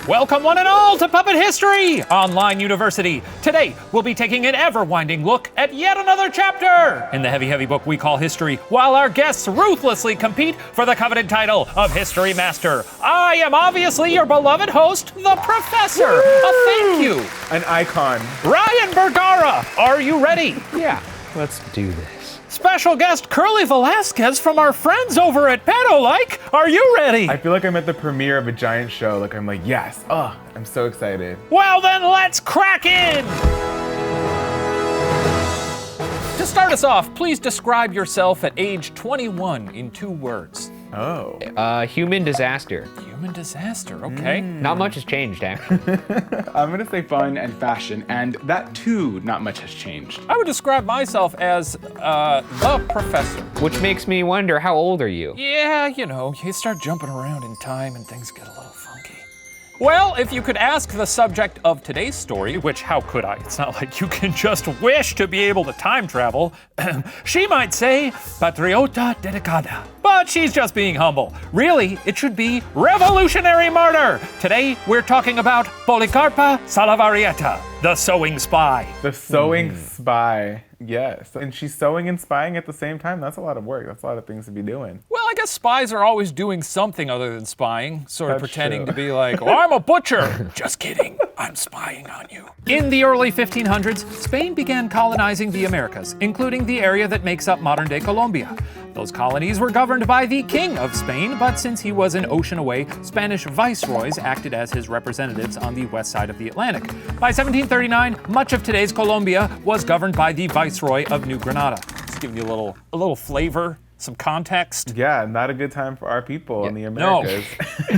Welcome one and all to Puppet History Online University. Today, we'll be taking an ever-winding look at yet another chapter in the heavy book we call history, while our guests ruthlessly compete for the coveted title of History Master. I am obviously your beloved host, the Professor. A thank you. An icon. Ryan Bergara, are you ready? Yeah, let's do this. Special guest Curly Velasquez from our friends over at Pedolike. Are you ready? I feel like I'm at the premiere of a giant show. Like, I'm like, yes. Oh, I'm so excited. Well, then let's crack in. To start us off, please describe yourself at age 21 in 2 words. Oh. Human disaster. Human disaster, okay. Not much has changed, actually. I'm gonna say fun and fashion, and that too, not much has changed. I would describe myself as the Professor. Which makes me wonder, how old are you? Yeah, you know, you start jumping around in time and things get a little funky. Well, if you could ask the subject of today's story, which how could I? It's not like you can just wish to be able to time travel. She might say, Patriota dedicada. But she's just being humble. Really, it should be revolutionary murder. Today, we're talking about Policarpa Salavarieta, the sewing spy. The sewing spy. Yes. And she's sewing and spying at the same time. That's a lot of work. That's a lot of things to be doing. Well, I guess spies are always doing something other than spying, sort of That's pretending true. to be like, oh, I'm a butcher. Just kidding, I'm spying on you. In the early 1500s, Spain began colonizing the Americas, including the area that makes up modern-day Colombia. Those colonies were governed by the King of Spain, but since he was an ocean away, Spanish viceroys acted as his representatives on the west side of the Atlantic. By 1739, much of today's Colombia was governed by the Viceroy of New Granada. Just giving you a little flavor, some context. Yeah, not a good time for our people in the Americas.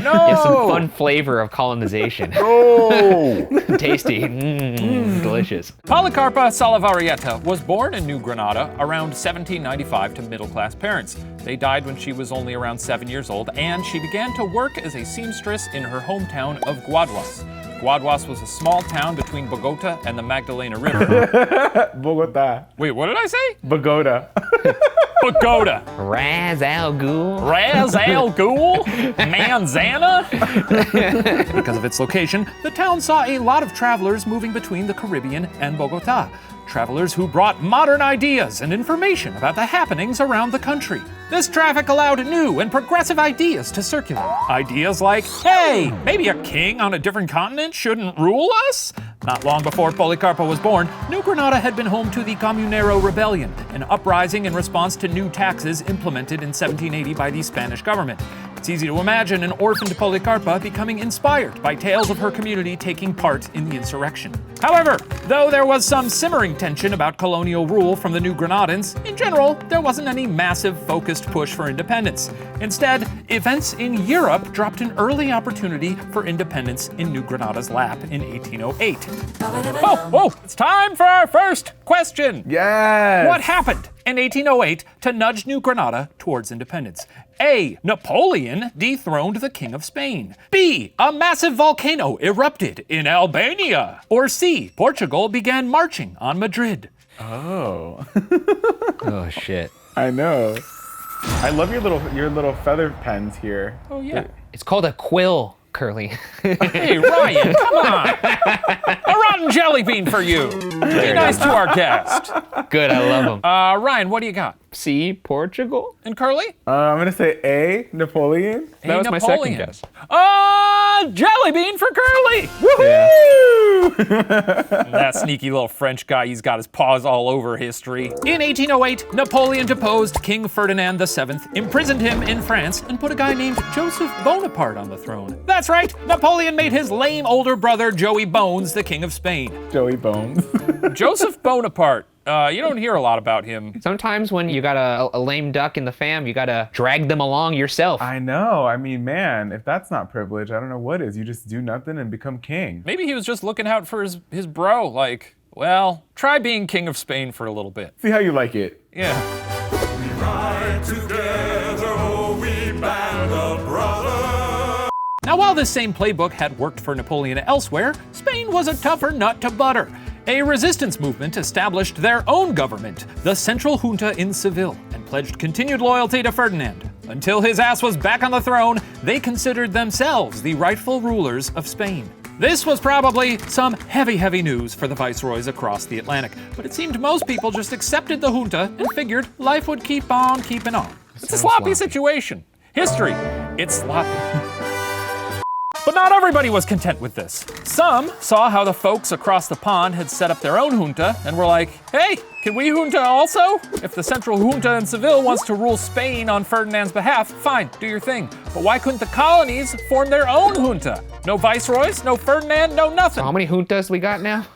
No. Yeah, some fun flavor of colonization. Oh! Tasty. Delicious. Policarpa Salavarieta was born in New Granada around 1795 to middle-class parents. They died when she was only around 7 years old, and she began to work as a seamstress in her hometown of Guaduas. Guaduas was a small town between Bogota and the Magdalena River. Bogota. Wait, what did I say? Bogota. Bogota. Raz Al Ghul. Raz Al Ghul? Manzana? Because of its location, the town saw a lot of travelers moving between the Caribbean and Bogota. Travelers who brought modern ideas and information about the happenings around the country. This traffic allowed new and progressive ideas to circulate. Ideas like, hey, maybe a king on a different continent shouldn't rule us? Not long before Policarpa was born, New Granada had been home to the Comunero Rebellion, an uprising in response to new taxes implemented in 1780 by the Spanish government. It's easy to imagine an orphaned Policarpa becoming inspired by tales of her community taking part in the insurrection. However, though there was some simmering tension about colonial rule from the New Granadans, in general, there wasn't any massive focused push for independence. Instead, events in Europe dropped an early opportunity for independence in New Granada's lap in 1808. Whoa, it's time for our first question. Yes! What happened in 1808 to nudge New Granada towards independence? A. Napoleon dethroned the King of Spain. B. A massive volcano erupted in Albania. Or C. Portugal began marching on Madrid. Oh. Oh, shit. I know. I love your little feather pens here. Oh, yeah. It's called a quill, Curly. Hey, Ryan, come on. A rotten jelly bean for you. Be nice to our guest. Good, I love them. Ryan, what do you got? C, Portugal? And Curly? I'm gonna say A, Napoleon. That was my second Napoleon. guess. Jelly bean for Curly. Woohoo! That sneaky little French guy, he's got his paws all over history. In 1808, Napoleon deposed King Ferdinand VII, imprisoned him in France, and put a guy named Joseph Bonaparte on the throne. That's right, Napoleon made his lame older brother, Joey Bones, the King of Spain. Joey Bones. Joseph Bonaparte. You don't hear a lot about him. Sometimes when you got a lame duck in the fam, you gotta drag them along yourself. I know. I mean, man, if that's not privilege, I don't know what is. You just do nothing and become king. Maybe he was just looking out for his bro, like, well, try being King of Spain for a little bit. See how you like it. Yeah. We ride together, oh, we band of brothers. Now, while this same playbook had worked for Napoleon elsewhere, Spain was a tougher nut to butter. A resistance movement established their own government, the Central Junta in Seville, and pledged continued loyalty to Ferdinand. Until his ass was back on the throne, they considered themselves the rightful rulers of Spain. This was probably some heavy news for the viceroys across the Atlantic, but it seemed most people just accepted the junta and figured life would keep on keeping on. It's a sloppy situation. History, it's sloppy. But not everybody was content with this. Some saw how the folks across the pond had set up their own junta and were like, hey, can we junta also? If the central junta in Seville wants to rule Spain on Ferdinand's behalf, fine, do your thing. But why couldn't the colonies form their own junta? No viceroys, no Ferdinand, no nothing. How many juntas we got now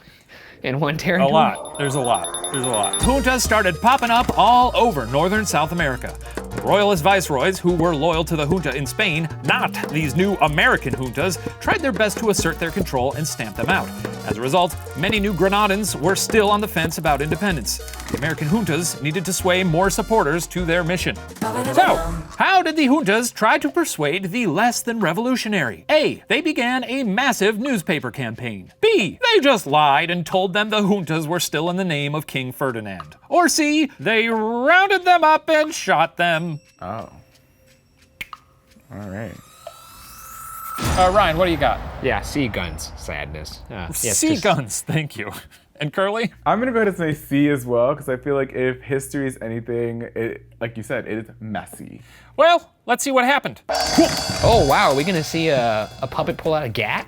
in one territory? A lot. There's a lot. Juntas started popping up all over northern South America. The royalist viceroys, who were loyal to the junta in Spain, not these new American juntas, tried their best to assert their control and stamp them out. As a result, many New Granadans were still on the fence about independence. The American juntas needed to sway more supporters to their mission. So, how did the juntas try to persuade the less than revolutionary? A, they began a massive newspaper campaign. B, they just lied and told them the juntas were still in the name of King Ferdinand. Or C, they rounded them up and shot them. Oh. All right. Ryan, what do you got? Yeah, sea guns. Sadness. Sea guns, thank you. And Curly? I'm gonna go ahead and say C as well, because I feel like if history is anything, it, like you said, it is messy. Well, let's see what happened. Oh, wow. Are we going to see a puppet pull out a gat?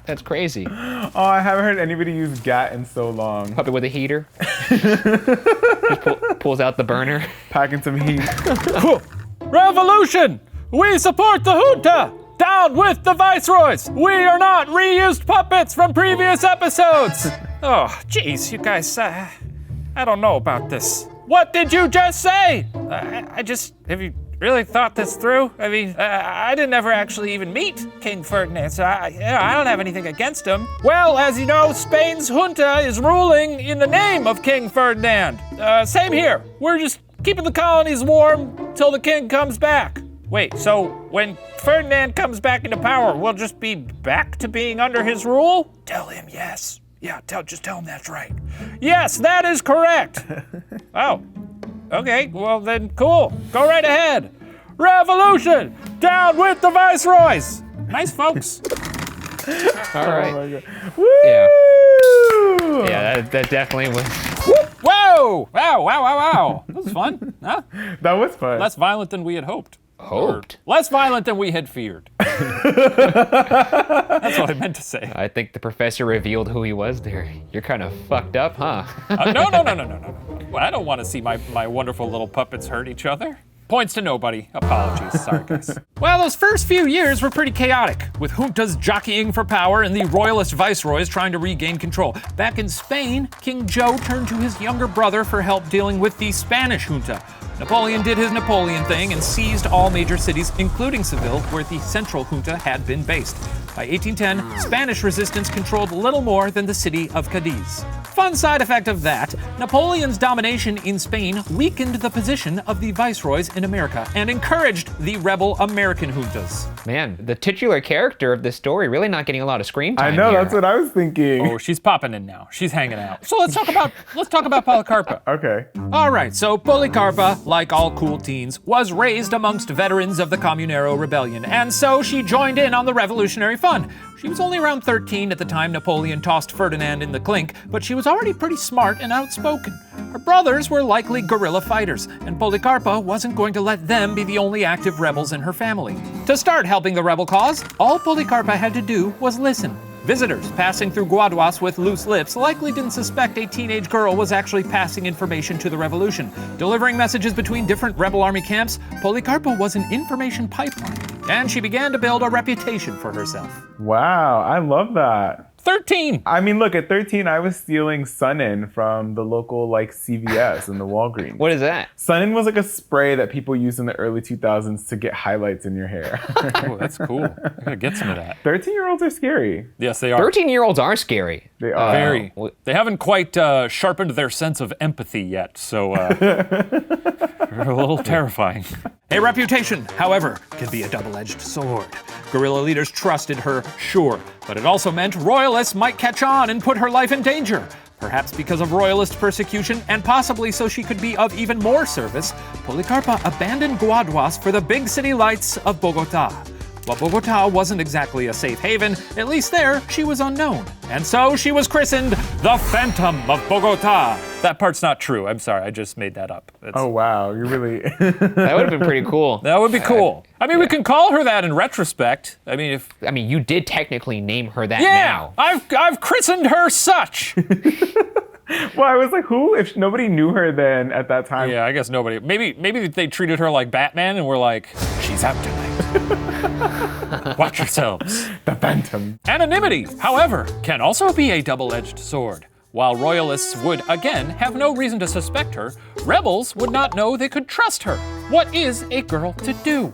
That's crazy. Oh, I haven't heard anybody use GAT in so long. Puppet with a heater. Just pulls out the burner. Packing some heat. Revolution! We support the junta! Down with the viceroys! We are not reused puppets from previous episodes! Oh, jeez, you guys, I don't know about this. What did you just say? Have you really thought this through? I mean, I didn't ever actually even meet King Ferdinand, so I don't have anything against him. Well, as you know, Spain's junta is ruling in the name of King Ferdinand. Same here. We're just keeping the colonies warm till the king comes back. Wait, so when Ferdinand comes back into power, we'll just be back to being under his rule? Tell him yes. Yeah, just tell him that's right. Yes, that is correct. Oh, okay, well then cool. Go right ahead. Revolution! Down with the viceroys! Nice, folks. All right. Oh my God. Woo! Yeah, that definitely was. Whoa! Wow. That was fun, huh? That was fun. Less violent than we had hoped. Hoped? Less violent than we had feared. That's what I meant to say. I think the professor revealed who he was there. You're kind of fucked up, huh? No. Well, I don't want to see my wonderful little puppets hurt each other. Points to nobody. Apologies. Sorry, guys. Well, those first few years were pretty chaotic, with juntas jockeying for power and the royalist viceroys trying to regain control. Back in Spain, King Joe turned to his younger brother for help dealing with the Spanish junta. Napoleon did his Napoleon thing and seized all major cities, including Seville, where the central junta had been based. By 1810, Spanish resistance controlled little more than the city of Cadiz. Fun side effect of that, Napoleon's domination in Spain weakened the position of the viceroys in America and encouraged the rebel American juntas. Man, the titular character of this story really not getting a lot of screen time I know, here. that's what I was thinking. Oh, she's popping in now. She's hanging out. So let's talk about Policarpa. Okay. All right, so Policarpa, like all cool teens, was raised amongst veterans of the Comunero Rebellion, and so she joined in on the revolutionary fun. She was only around 13 at the time Napoleon tossed Ferdinand in the clink, but she was already pretty smart and outspoken. Her brothers were likely guerrilla fighters, and Policarpa wasn't going to let them be the only active rebels in her family. To start helping the rebel cause, all Policarpa had to do was listen. Visitors passing through Guaduas with loose lips likely didn't suspect a teenage girl was actually passing information to the revolution. Delivering messages between different rebel army camps, Policarpa was an information pipeline, and she began to build a reputation for herself. Wow, I love that. 13! I mean, look, at 13, I was stealing Sun-In from the local, CVS and the Walgreens. What is that? Sun-In was like a spray that people used in the early 2000s to get highlights in your hair. Oh, that's cool. I gotta get some of that. 13-year-olds are scary. Yes, they are. 13-year-olds are scary. They are. Very. They haven't quite sharpened their sense of empathy yet, so they're a little terrifying. A reputation, however, can be a double-edged sword. Guerrilla leaders trusted her, sure, but it also meant royalists might catch on and put her life in danger. Perhaps because of royalist persecution, and possibly so she could be of even more service, Policarpa abandoned Guaduas for the big city lights of Bogota. While Bogota wasn't exactly a safe haven, at least there she was unknown. And so she was christened the Phantom of Bogota. That part's not true. I'm sorry, I just made that up. Oh wow, you really. That would have been pretty cool. That would be cool. I mean, we can call her that in retrospect. I mean, you did technically name her that yeah, now. I've christened her such. Well, I was like, who? If nobody knew her then at that time. Yeah, I guess nobody. Maybe they treated her like Batman and were like, she's out tonight. Watch yourselves. The Phantom. Anonymity, however, can also be a double-edged sword. While royalists would, again, have no reason to suspect her, rebels would not know they could trust her. What is a girl to do?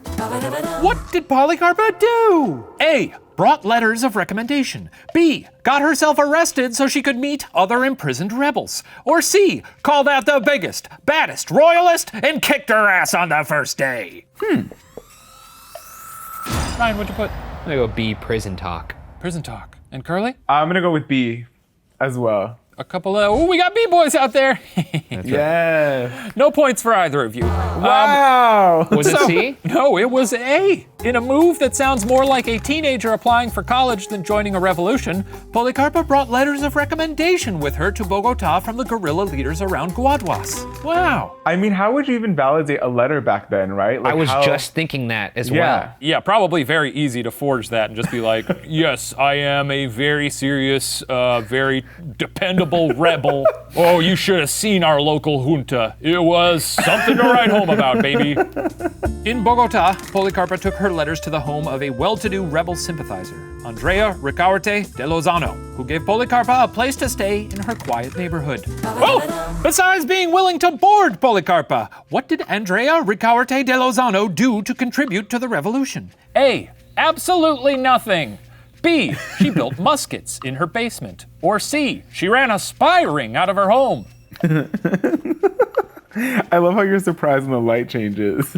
What did Policarpa do? A. Brought letters of recommendation. B. Got herself arrested so she could meet other imprisoned rebels. Or C. Called out the biggest, baddest royalist and kicked her ass on the first day. Ryan, what'd you put? I'm gonna go B, prison talk. Prison talk. And Curly? I'm gonna go with B as well. A couple of, we got B-boys out there. Yes. No points for either of you. Wow. Was it C? No, it was A. In a move that sounds more like a teenager applying for college than joining a revolution, Policarpa brought letters of recommendation with her to Bogota from the guerrilla leaders around Guaduas. Wow. I mean, how would you even validate a letter back then, right? Like I was how... just thinking that as Yeah. well. Yeah, probably very easy to forge that and just be like, yes, I am a very serious, very dependable rebel. Oh, you should have seen our local junta. It was something to write home about, baby. In Bogota, Policarpa took her letters to the home of a well-to-do rebel sympathizer, Andrea Ricaurte de Lozano, who gave Policarpa a place to stay in her quiet neighborhood. Oh, besides being willing to board Policarpa, what did Andrea Ricaurte de Lozano do to contribute to the revolution? A. Absolutely nothing. B. She built muskets in her basement. Or C. She ran a spy ring out of her home. I love how you're surprised when the light changes.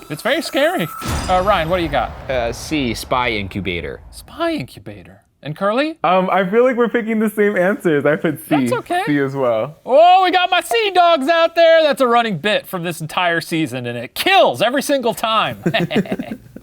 It's very scary. Ryan, what do you got? C, spy incubator. Spy incubator. And Curly? I feel like we're picking the same answers. I put C. That's okay. C as well. Oh, we got my sea dogs out there. That's a running bit from this entire season, and it kills every single time.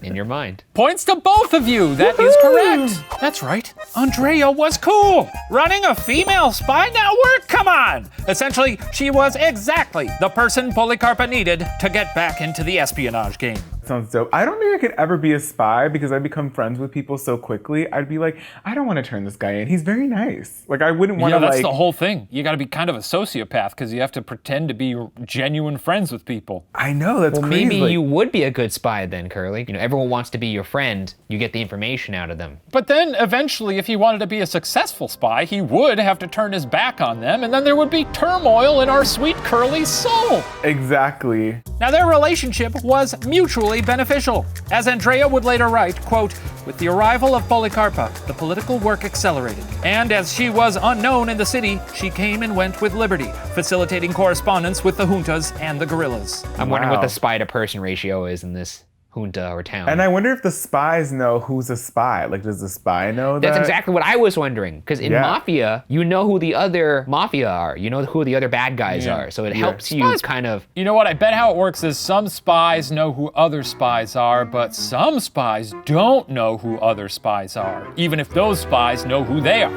In your mind. Points to both of you. That is correct. That's right. Andrea was cool. Running a female spy network? Come on. Essentially, she was exactly the person Policarpa needed to get back into the espionage game. Sounds dope. I don't think I could ever be a spy because I become friends with people so quickly. I'd be like, I don't want to turn this guy in. He's very nice. Like, I wouldn't want to that's the whole thing. You got to be kind of a sociopath because you have to pretend to be genuine friends with people. I know, that's Well, crazy. maybe you would be a good spy then, Curly. You know, everyone wants to be your friend. You get the information out of them. But then eventually, if he wanted to be a successful spy, he would have to turn his back on them, and then there would be turmoil in our sweet Curly's soul. Exactly. Now, their relationship was mutually beneficial. As Andrea would later write, quote, with the arrival of Policarpa, the political work accelerated. And as she was unknown in the city, she came and went with liberty, facilitating correspondence with the juntas and the guerrillas. I'm wondering what Wow. the spy to person ratio is in this junta or town. And I wonder if the spies know who's a spy. Like, does the spy know that? That's exactly what I was wondering. Because in Yeah. Mafia, you know who the other Mafia are. You know who the other bad guys Yeah. are. So it Yeah. helps you Spies- kind of... You know what? I bet how it works is some spies know who other spies are, but some spies don't know who other spies are, even if those spies know who they are.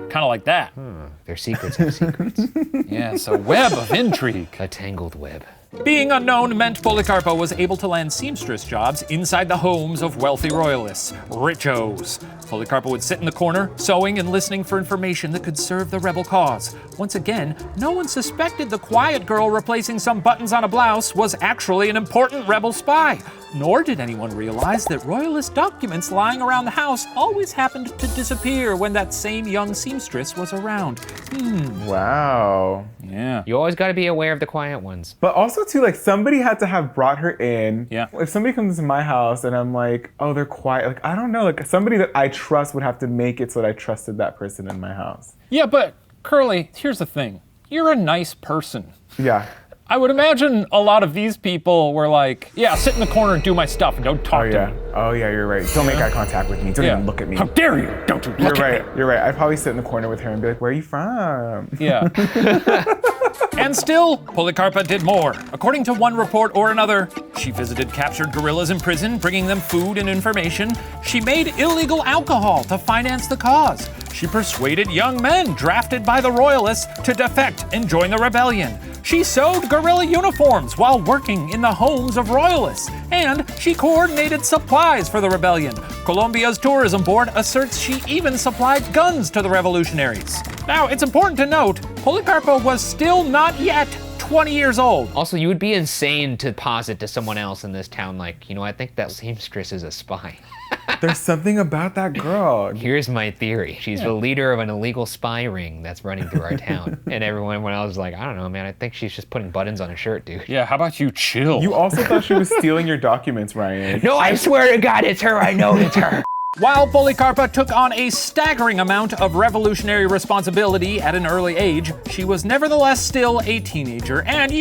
Kind of like that. Their secrets have secrets. Yeah, so web of intrigue. A tangled web. Being unknown meant Policarpa was able to land seamstress jobs inside the homes of wealthy royalists, richos. Policarpa would sit in the corner, sewing and listening for information that could serve the rebel cause. Once again, no one suspected the quiet girl replacing some buttons on a blouse was actually an important rebel spy. Nor did anyone realize that royalist documents lying around the house always happened to disappear when that same young seamstress was around. Wow. Yeah. You always got to be aware of the quiet ones. But also too, like, somebody had to have brought her in. Yeah. If somebody comes to my house and I'm like, oh, they're quiet. Like, I don't know. Like, somebody that I trust would have to make it so that I trusted that person in my house. Yeah, but Curly, here's the thing. You're a nice person. Yeah. I would imagine a lot of these people were like, yeah, sit in the corner and do my stuff and don't talk to me. Oh yeah, you're right. Don't make eye contact with me. Don't even look at me. How dare you? Don't you look at me. You're right. I'd probably sit in the corner with her and be like, where are you from? Yeah. And still, Policarpa did more. According to one report or another, she visited captured guerrillas in prison, bringing them food and information. She made illegal alcohol to finance the cause. She persuaded young men drafted by the royalists to defect and join the rebellion. She sewed guerrilla uniforms while working in the homes of royalists. And she coordinated supplies for the rebellion. Colombia's tourism board asserts she even supplied guns to the revolutionaries. Now, it's important to note, Policarpa was still not yet 20 years old. Also, you would be insane to posit to someone else in this town like, I think that seamstress is a spy. There's something about that girl. Here's my theory. She's the leader of an illegal spy ring that's running through our town. And everyone else was like, I don't know, man, I think she's just putting buttons on a shirt, dude. Yeah, how about you chill? You also thought she was stealing your documents, Ryan. No, I swear to God, it's her. I know it's her. While Policarpa took on a staggering amount of revolutionary responsibility at an early age, she was nevertheless still a teenager, and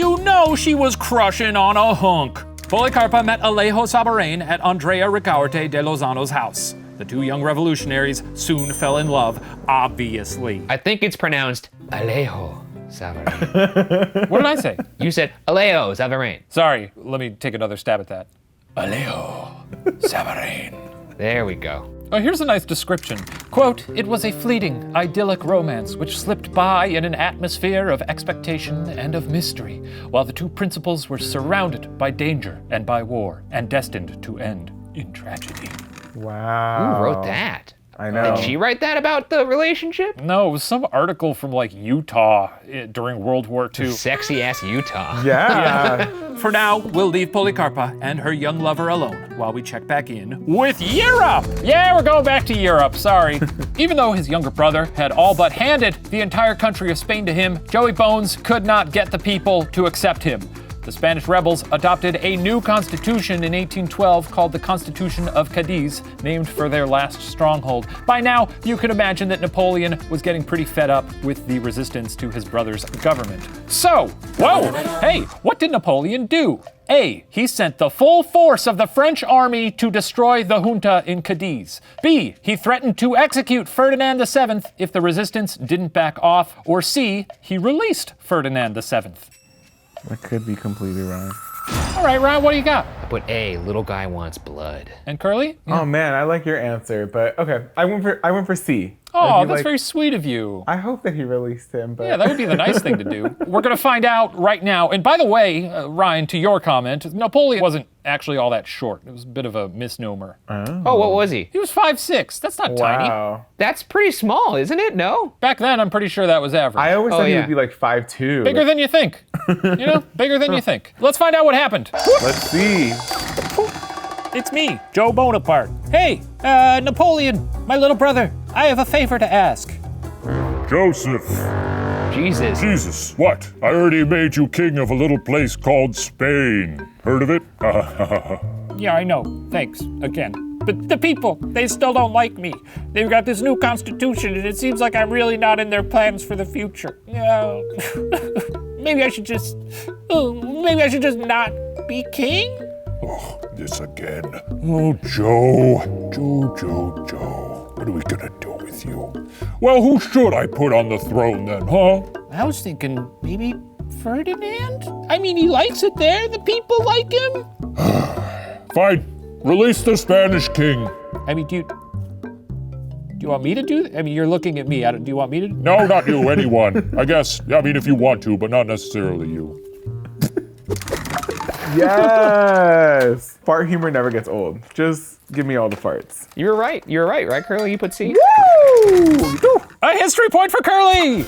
she was crushing on a hunk. Policarpa met Alejo Sabarain at Andrea Ricaurte de Lozano's house. The two young revolutionaries soon fell in love, obviously. I think it's pronounced Alejo Sabarain. What did I say? You said Alejo Sabarain. Sorry, let me take another stab at that. Alejo Sabarain. There we go. Oh, here's a nice description. Quote, "It was a fleeting, idyllic romance which slipped by in an atmosphere of expectation and of mystery, while the two principals were surrounded by danger and by war, and destined to end in tragedy." Wow. Who wrote that? I know. Did she write that about the relationship? No, it was some article from Utah during World War II. Sexy ass Utah. Yeah. For now, we'll leave Policarpa and her young lover alone while we check back in with Europe. Yeah, we're going back to Europe, sorry. Even though his younger brother had all but handed the entire country of Spain to him, Joey Bones could not get the people to accept him. The Spanish rebels adopted a new constitution in 1812 called the Constitution of Cadiz, named for their last stronghold. By now, you can imagine that Napoleon was getting pretty fed up with the resistance to his brother's government. So, hey, what did Napoleon do? A, he sent the full force of the French army to destroy the Junta in Cadiz. B, he threatened to execute Ferdinand VII if the resistance didn't back off. Or C, he released Ferdinand VII. That could be completely wrong. All right, Ryan, what do you got? I put A, little guy wants blood. And Curly? Oh man, I like your answer, but okay. I went for C. Oh, that's very sweet of you. I hope that he released him, but Yeah, that would be the nice thing to do. We're going to find out right now. And by the way, Ryan, to your comment, Napoleon wasn't actually all that short. It was a bit of a misnomer. Oh, what was he? He was 5'6". That's not tiny. wow. That's pretty small, isn't it? No? Back then, I'm pretty sure that was average. I always thought he yeah. would be like 5'2". Bigger than you think. Bigger than you think. Let's find out what happened. Let's see. It's me, Joe Bonaparte. Hey, Napoleon, my little brother, I have a favor to ask. Joseph. Jesus. Jesus, what? I already made you king of a little place called Spain. Heard of it? Yeah, I know. Thanks, again. But the people, they still don't like me. They've got this new constitution, and it seems like I'm really not in their plans for the future. Maybe I should just not be king? Oh, this again. Oh, Joe. What are we gonna do with you? Well, who should I put on the throne then, huh? I was thinking maybe Ferdinand? I mean, he likes it there. The people like him. Fine. Release the Spanish king. I mean, do you want me to do that? I mean, you're looking at me. Do you want me to? No, not you, anyone. I guess, if you want to, but not necessarily you. Yes. Fart humor never gets old. Just give me all the farts. You're right, right, Curly? You put C? Woo! A history point for Curly!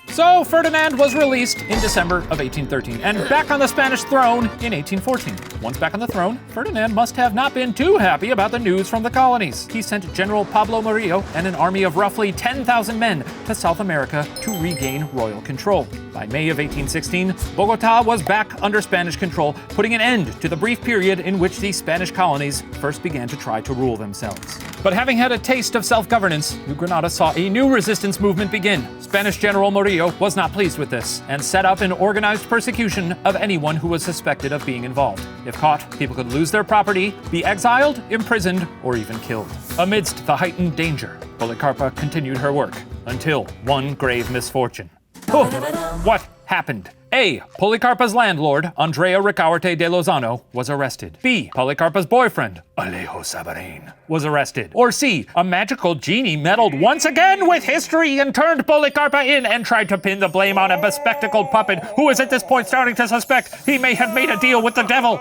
So Ferdinand was released in December of 1813 and back on the Spanish throne in 1814. Once back on the throne, Ferdinand must have not been too happy about the news from the colonies. He sent General Pablo Murillo and an army of roughly 10,000 men to South America to regain royal control. By May of 1816, Bogota was back under Spanish control, putting an end to the brief period in which the Spanish colonies first began to try to rule themselves. But having had a taste of self-governance, New Granada saw a new resistance movement begin. Spanish General Murillo was not pleased with this and set up an organized persecution of anyone who was suspected of being involved. If caught, people could lose their property, be exiled, imprisoned, or even killed. Amidst the heightened danger, Policarpa continued her work until one grave misfortune. What happened? A. Policarpa's landlord, Andrea Ricaurte de Lozano, was arrested. B. Policarpa's boyfriend, Alejo Sabarin, was arrested. Or C. A magical genie meddled once again with history and turned Policarpa in and tried to pin the blame on a bespectacled puppet who is at this point starting to suspect he may have made a deal with the devil.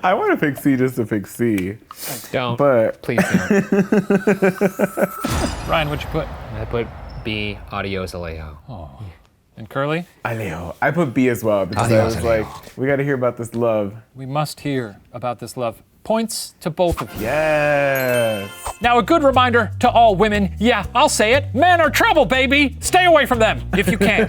I want to pick C just to pick C. Don't. But Please don't. Ryan, what'd you put? I put B, Adios Alejo. And Curly? Alejo. I put B as well because I Adios, was Alejo. like, we got to hear about this love. We must hear about this love. Points to both of you. Yes. Now, a good reminder to all women, yeah, I'll say it, men are trouble, baby! Stay away from them, if you can.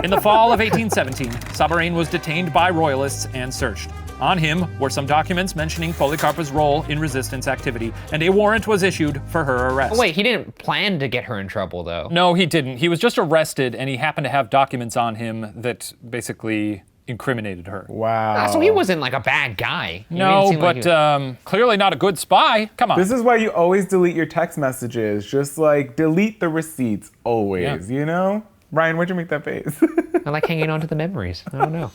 In the fall of 1817, Sabarin was detained by royalists and searched. On him were some documents mentioning Policarpa's role in resistance activity, and a warrant was issued for her arrest. Oh, wait, he didn't plan to get her in trouble, though. No, he didn't. He was just arrested, and he happened to have documents on him that basically incriminated her. Wow. So he wasn't like a bad guy. He No, didn't seem like but he- clearly not a good spy. Come on. This is why you always delete your text messages. Just like delete the receipts always, you know? Ryan, where'd you make that face? I like hanging on to the memories. I don't know.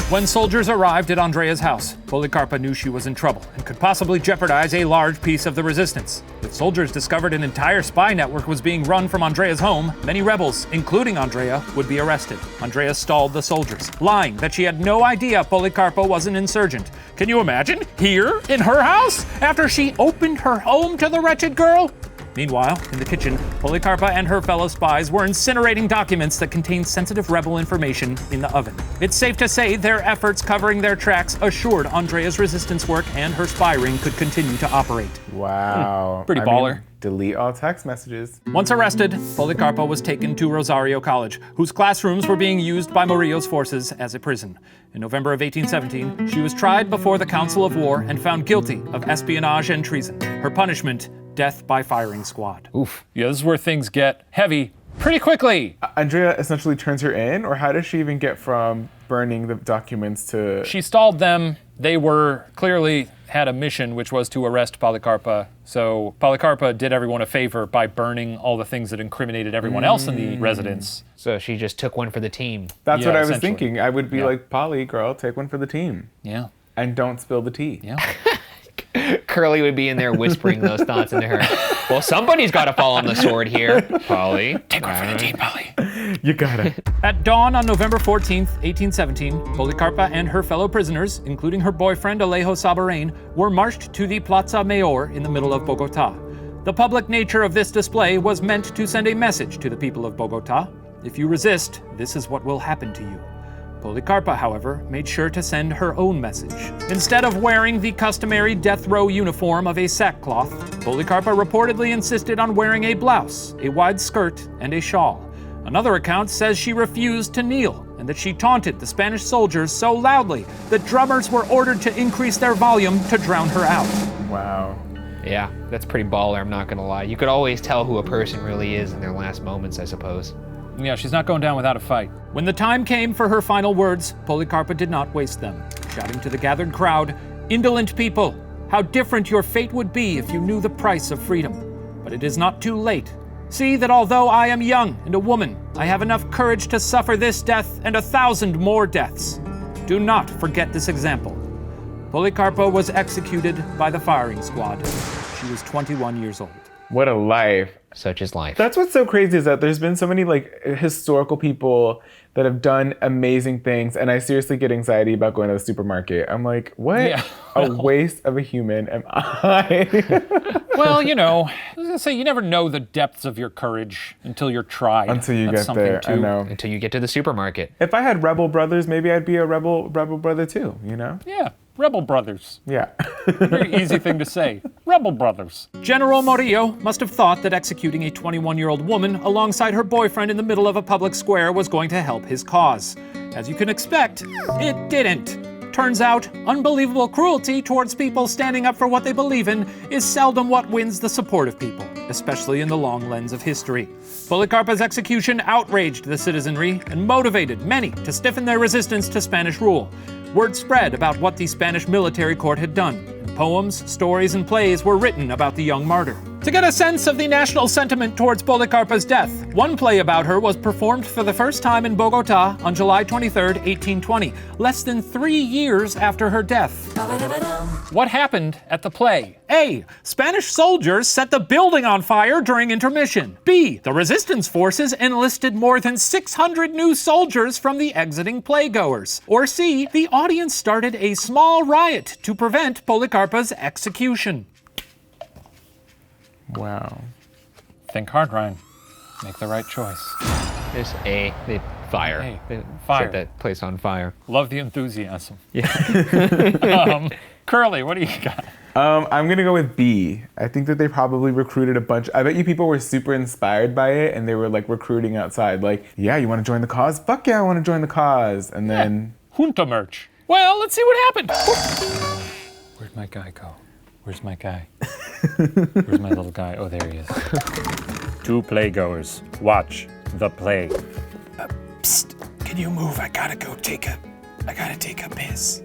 When soldiers arrived at Andrea's house, Policarpa knew she was in trouble and could possibly jeopardize a large piece of the resistance. If soldiers discovered an entire spy network was being run from Andrea's home, many rebels, including Andrea, would be arrested. Andrea stalled the soldiers, lying that she had no idea Policarpa was an insurgent. Can you imagine? Here, in her house, after she opened her home to the wretched girl? Meanwhile, in the kitchen, Policarpa and her fellow spies were incinerating documents that contained sensitive rebel information in the oven. It's safe to say their efforts covering their tracks assured Andrea's resistance work and her spy ring could continue to operate. Wow. Pretty I baller. mean, delete all text messages. Once arrested, Policarpa was taken to Rosario College, whose classrooms were being used by Murillo's forces as a prison. In November of 1817, she was tried before the Council of War and found guilty of espionage and treason. Her punishment, death by firing squad. Oof. Yeah, this is where things get heavy pretty quickly. Andrea essentially turns her in, or how does she even get from burning the documents to... She stalled them. They were clearly had a mission, which was to arrest Policarpa. So Policarpa did everyone a favor by burning all the things that incriminated everyone else in the residence. So she just took one for the team. That's Yeah, what I was essentially. thinking. I would be Yeah. like, Polly, girl, take one for the team. Yeah, And don't spill the tea. yeah. Curly would be in there whispering those thoughts into her. Well, somebody's got to fall on the sword here. Polly. Take one for the team, Polly. You gotta. At dawn on November 14th, 1817, Policarpa and her fellow prisoners, including her boyfriend Alejo Sabarin, were marched to the Plaza Mayor in the middle of Bogota. The public nature of this display was meant to send a message to the people of Bogota. If you resist, this is what will happen to you. Policarpa, however, made sure to send her own message. Instead of wearing the customary death row uniform of a sackcloth, Policarpa reportedly insisted on wearing a blouse, a wide skirt, and a shawl. Another account says she refused to kneel and that she taunted the Spanish soldiers so loudly that drummers were ordered to increase their volume to drown her out. Wow. Yeah, that's pretty baller, I'm not going to lie. You could always tell who a person really is in their last moments, I suppose. Yeah, she's not going down without a fight. When the time came for her final words, Policarpa did not waste them, shouting to the gathered crowd, "Indolent people, how different your fate would be if you knew the price of freedom. But it is not too late. See that although I am young and a woman, I have enough courage to suffer this death and 1,000 more deaths. Do not forget this example." Policarpa was executed by the firing squad. She was 21 years old. What a life. Such is life. That's what's so crazy is that there's been so many like historical people that have done amazing things, and I seriously get anxiety about going to the supermarket. I'm like, what Yeah. a waste of a human am I? Well, you know, I was gonna say, you never know the depths of your courage until you're tried. Until you That's get something there, I to- know. Until you get to the supermarket. If I had rebel brothers, maybe I'd be a rebel brother too, you know? Yeah, rebel brothers. Yeah. Very easy thing to say. Rebel brothers. General Murillo must have thought that executing a 21-year-old woman alongside her boyfriend in the middle of a public square was going to help his cause. As you can expect, it didn't. Turns out, unbelievable cruelty towards people standing up for what they believe in is seldom what wins the support of people, especially in the long lens of history. Policarpa's execution outraged the citizenry and motivated many to stiffen their resistance to Spanish rule. Word spread about what the Spanish military court had done, and poems, stories, and plays were written about the young martyr. To get a sense of the national sentiment towards Policarpa's death, one play about her was performed for the first time in Bogota on July 23, 1820, less than 3 years after her death. What happened at the play? A. Spanish soldiers set the building on fire during intermission. B. The resistance forces enlisted more than 600 new soldiers from the exiting playgoers. Or C. The audience started a small riot to prevent Policarpa's execution. Wow. Think hard, Ryan. Make the right choice. There's A. They fire. A. They Fire. set that place on fire. Love the enthusiasm. Yeah. Curly, what do you got? I'm gonna go with B. I think that they probably recruited a bunch. I bet you people were super inspired by it and they were like recruiting outside. Like, yeah, you wanna join the cause? Fuck yeah, I wanna join the cause. And then, Junta merch. Well, let's see what happened. Where'd my guy go? Where's my guy? Where's my little guy? Oh, there he is. 2 playgoers. Watch the play. Psst, can you move? I gotta take a piss.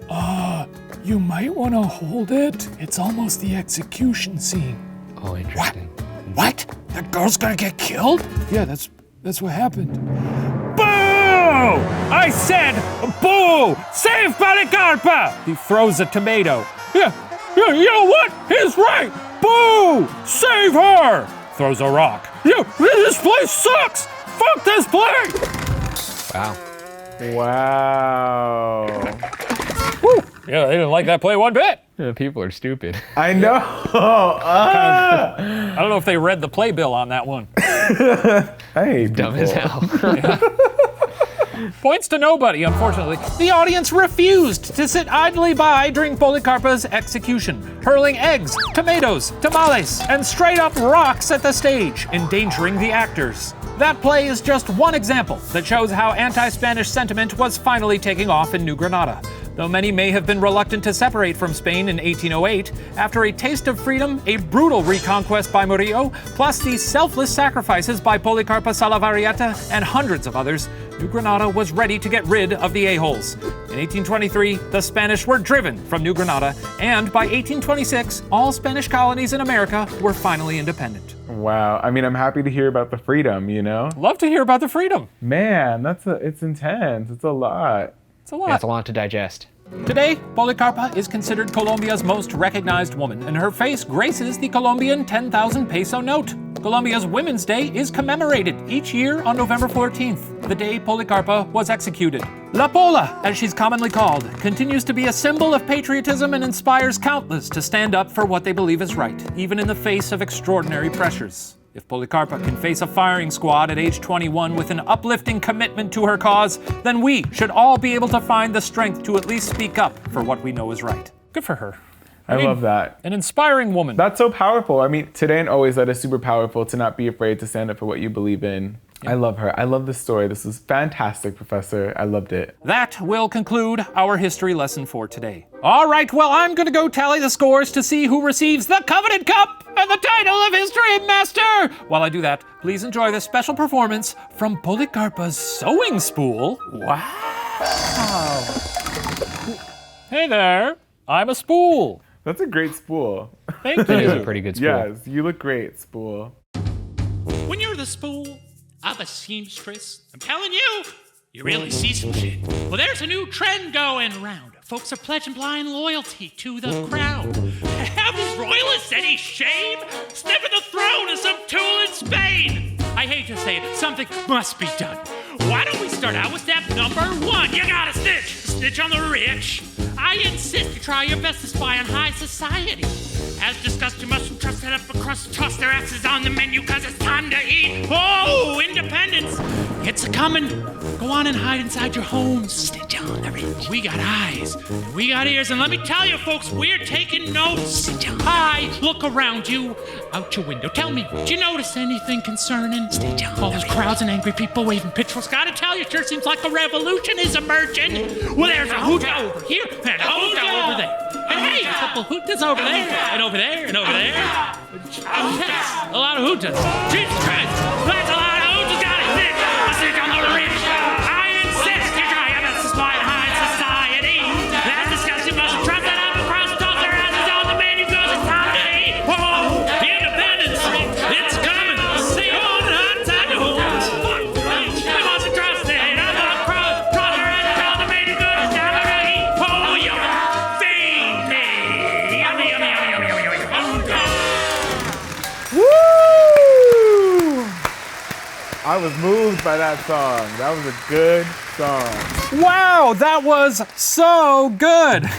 You might want to hold it. It's almost the execution scene. Oh, interesting. What? That girl's gonna get killed? Yeah, that's what happened. Boo! I said boo! Save Policarpa! He throws a tomato. Yeah, you know what? He's right! Boo! Save her! Throws a rock. Yeah, this place sucks! Fuck this place! Wow. wow. Woo! Yeah, they didn't like that play one bit. People are stupid. I know. I don't know if they read the playbill on that one. Hey, Dumb as people. hell. Points to nobody, unfortunately. The audience refused to sit idly by during Policarpa's execution, hurling eggs, tomatoes, tamales, and straight up rocks at the stage, endangering the actors. That play is just one example that shows how anti-Spanish sentiment was finally taking off in New Granada. Though many may have been reluctant to separate from Spain in 1808, after a taste of freedom, a brutal reconquest by Murillo, plus the selfless sacrifices by Policarpa Salavarrieta and hundreds of others, New Granada was ready to get rid of the a-holes. In 1823, the Spanish were driven from New Granada, and by 1826, all Spanish colonies in America were finally independent. Wow. I mean, I'm happy to hear about the freedom, you know? Love to hear about the freedom. Man, it's intense. It's a lot. It's a lot. That's a lot to digest. Today, Policarpa is considered Colombia's most recognized woman, and her face graces the Colombian 10,000 peso note. Colombia's Women's Day is commemorated each year on November 14th, the day Policarpa was executed. La Pola, as she's commonly called, continues to be a symbol of patriotism and inspires countless to stand up for what they believe is right, even in the face of extraordinary pressures. If Policarpa can face a firing squad at age 21 with an uplifting commitment to her cause, then we should all be able to find the strength to at least speak up for what we know is right. Good for her. I love that. An inspiring woman. That's so powerful. I mean, today and always, that is super powerful to not be afraid to stand up for what you believe in. I love her. I love this story. This is fantastic, Professor. I loved it. That will conclude our history lesson for today. All right, well, I'm going to go tally the scores to see who receives the coveted cup and the title of History Master. While I do that, please enjoy this special performance from Policarpa's sewing spool. Wow. Hey there, I'm a spool. That's a great spool. Thank That is a you. pretty good spool. Yes, you look great, spool. When you're the spool of a seamstress, I'm telling you, you really see some shit. Well, there's a new trend going around. Folks are pledging blind loyalty to the crown. Have these royalists any shame? Sniffing the throne of some tool in Spain. I hate to say it, something must be done. Why don't we start out with step number 1? You gotta snitch. Snitch on the rich. I insist you try your best to spy on high society. As discussed, you mustn't trust that upper crust. Toss their asses on the menu, cause it's time to eat. Oh, independence! It's a-coming. Go on and hide inside your homes. Snitch on the rich. We got eyes, and we got ears, and let me tell you, folks, we're taking notes. Hi, look around you, out your window. Tell me, did you notice anything concerning? All those crowds and angry people waving pitchforks. Gotta tell you, sure seems like a revolution is emerging. Well, there's a hoota over here, and a hoota over there. And hey, a couple hootas over there, and over there, and over there. Yes, a lot of hootas. Jesus Christ, that's a lot of hootas. Got it, Snitch. I sit on the rich. I insist you try about this wide high society. That disgusting must trust that up across, toss their asses on the menu, cause it's time to eat. Whoa, the independence, it's coming. See you on the outside the homes. They must trust it up across, toss their asses on the menu, cause it's time to eat. Oh, you fiend. Yummy, yummy, yummy, yummy, yummy, yummy. Woo! I was moved by that song. That was a good song. Wow, that was so good.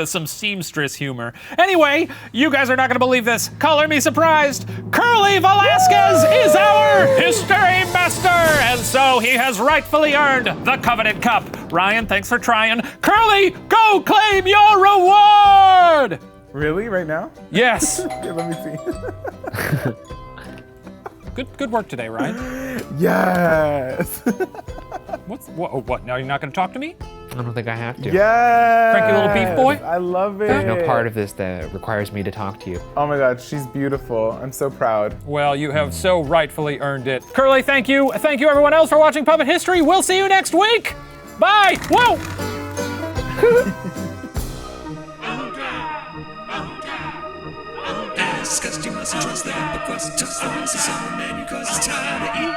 Some seamstress humor. Anyway, you guys are not gonna believe this. Color me surprised. Curly Velasquez is our history master, and so he has rightfully earned the coveted cup. Ryan, thanks for trying. Curly, go claim your reward. Really? Right now? Yes. Okay, let me see. Good work today, Ryan. Yes. What? Now you're not gonna talk to me? I don't think I have to. Yes. Cranky little beef boy? I love it. There's no part of this that requires me to talk to you. Oh my God, she's beautiful. I'm so proud. Well, you have so rightfully earned it. Curly, thank you. Thank you everyone else for watching Puppet History. We'll see you next week. Bye. Whoa. Disgusting, mustn't trust that because toss the horses on the menu cause it's time to eat.